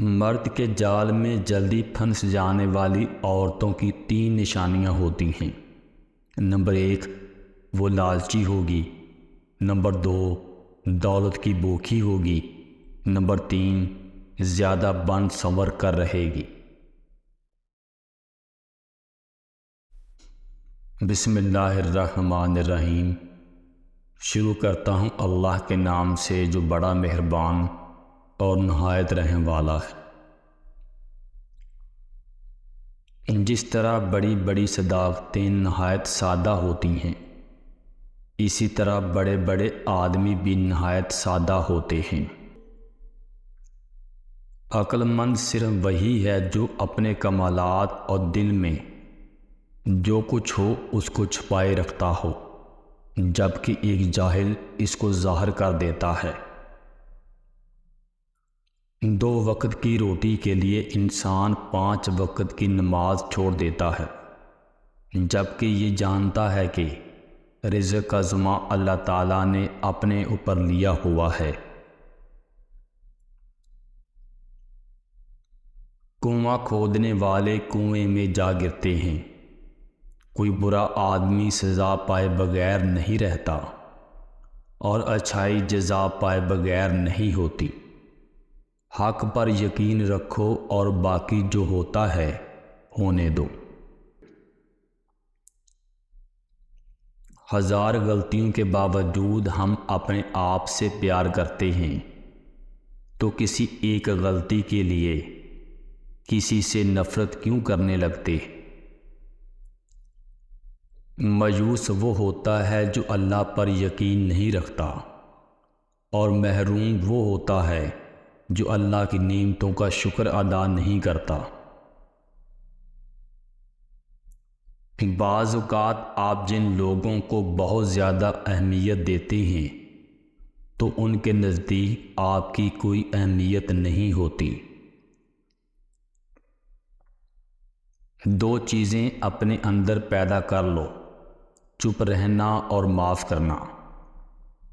مرد کے جال میں جلدی پھنس جانے والی عورتوں کی 3 نشانیاں ہوتی ہیں۔ نمبر 1، وہ لالچی ہوگی۔ نمبر 2، دولت کی بھوکی ہوگی۔ نمبر 3، زیادہ بن سنور کر رہے گی۔ بسم اللہ الرحمن الرحیم۔ شروع کرتا ہوں اللہ کے نام سے جو بڑا مہربان اور نہایت رحم والا ہے۔ جس طرح بڑی بڑی صداقتیں نہایت سادہ ہوتی ہیں، اسی طرح بڑے بڑے آدمی بھی نہایت سادہ ہوتے ہیں۔ عقل مند صرف وہی ہے جو اپنے کمالات اور دل میں جو کچھ ہو اس کو چھپائے رکھتا ہو، جبکہ ایک جاہل اس کو ظاہر کر دیتا ہے۔ 2 وقت کی روٹی کے لیے انسان 5 وقت کی نماز چھوڑ دیتا ہے، جبکہ یہ جانتا ہے کہ رزق کا ذمہ اللہ تعالیٰ نے اپنے اوپر لیا ہوا ہے۔ کنواں کھودنے والے کنویں میں جا گرتے ہیں۔ کوئی برا آدمی سزا پائے بغیر نہیں رہتا، اور اچھائی جزا پائے بغیر نہیں ہوتی۔ حق پر یقین رکھو اور باقی جو ہوتا ہے ہونے دو۔ 1000 غلطیوں کے باوجود ہم اپنے آپ سے پیار کرتے ہیں، تو کسی ایک غلطی کے لیے کسی سے نفرت کیوں کرنے لگتے؟ مایوس وہ ہوتا ہے جو اللہ پر یقین نہیں رکھتا، اور محروم وہ ہوتا ہے جو اللہ کی نعمتوں کا شکر ادا نہیں کرتا۔ بعض اوقات آپ جن لوگوں کو بہت زیادہ اہمیت دیتے ہیں تو ان کے نزدیک آپ کی کوئی اہمیت نہیں ہوتی۔ 2 چیزیں اپنے اندر پیدا کر لو، چپ رہنا اور معاف کرنا،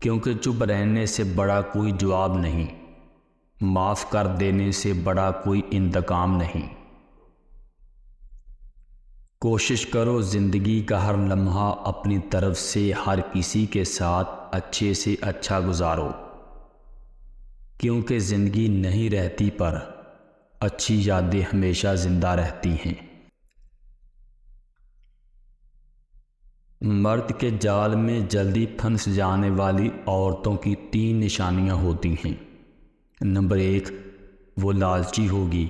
کیونکہ چپ رہنے سے بڑا کوئی جواب نہیں، معاف کر دینے سے بڑا کوئی انتقام نہیں۔ کوشش کرو زندگی کا ہر لمحہ اپنی طرف سے ہر کسی کے ساتھ اچھے سے اچھا گزارو، کیونکہ زندگی نہیں رہتی پر اچھی یادیں ہمیشہ زندہ رہتی ہیں۔ مرد کے جال میں جلدی پھنس جانے والی عورتوں کی 3 نشانیاں ہوتی ہیں۔ نمبر 1، وہ لالچی ہوگی۔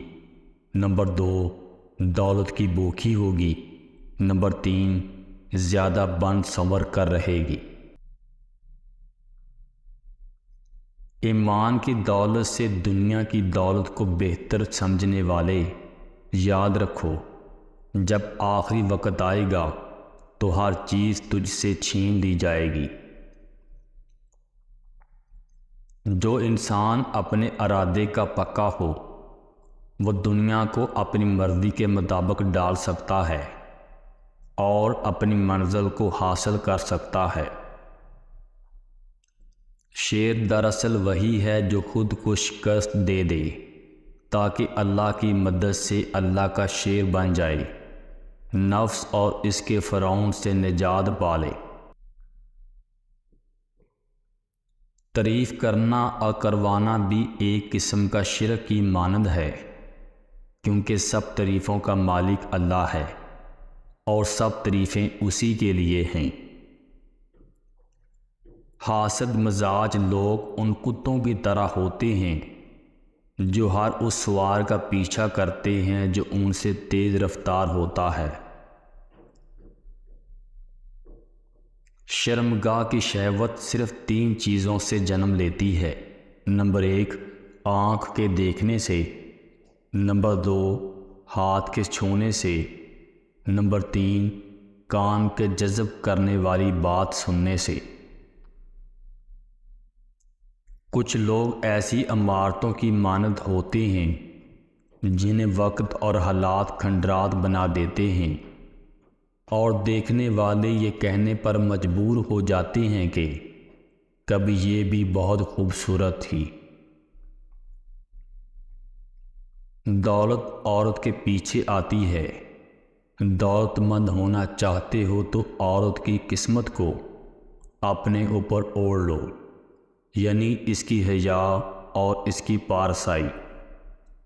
نمبر 2، دولت کی بھوکی ہوگی۔ نمبر 3، زیادہ بن سنور کر رہے گی۔ ایمان کی دولت سے دنیا کی دولت کو بہتر سمجھنے والے، یاد رکھو جب آخری وقت آئے گا تو ہر چیز تجھ سے چھین لی جائے گی۔ جو انسان اپنے ارادے کا پکا ہو وہ دنیا کو اپنی مرضی کے مطابق ڈال سکتا ہے اور اپنی منزل کو حاصل کر سکتا ہے۔ شیر دراصل وہی ہے جو خود کو شکست دے دے تاکہ اللہ کی مدد سے اللہ کا شیر بن جائے، نفس اور اس کے فرعون سے نجات پالے۔ تعریف کرنا اور کروانا بھی ایک قسم کا شرک کی مانند ہے، کیونکہ سب تعریفوں کا مالک اللہ ہے اور سب تعریفیں اسی کے لیے ہیں۔ حاسد مزاج لوگ ان کتوں کی طرح ہوتے ہیں جو ہر اس سوار کا پیچھا کرتے ہیں جو ان سے تیز رفتار ہوتا ہے۔ شرمگاہ کی شہوت صرف 3 چیزوں سے جنم لیتی ہے۔ نمبر 1، آنکھ کے دیکھنے سے۔ نمبر 2، ہاتھ کے چھونے سے۔ نمبر 3، کان کے جذب کرنے والی بات سننے سے۔ کچھ لوگ ایسی عمارتوں کی مانند ہوتے ہیں جنہیں وقت اور حالات کھنڈرات بنا دیتے ہیں، اور دیکھنے والے یہ کہنے پر مجبور ہو جاتے ہیں کہ کبھی یہ بھی بہت خوبصورت تھی۔ دولت عورت کے پیچھے آتی ہے۔ دولت مند ہونا چاہتے ہو تو عورت کی قسمت کو اپنے اوپر اوڑھ لو، یعنی اس کی حیا اور اس کی پارسائی۔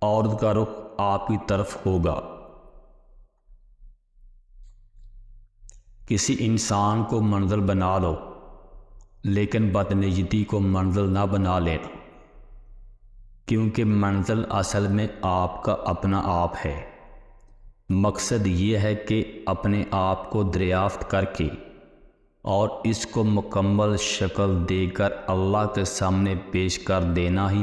عورت کا رخ آپ کی طرف ہوگا۔ کسی انسان کو منزل بنا لو، لیکن بدنیتی کو منزل نہ بنا لینا، کیونکہ منزل اصل میں آپ کا اپنا آپ ہے۔ مقصد یہ ہے کہ اپنے آپ کو دریافت کر کے اور اس کو مکمل شکل دے کر اللہ کے سامنے پیش کر دینا ہی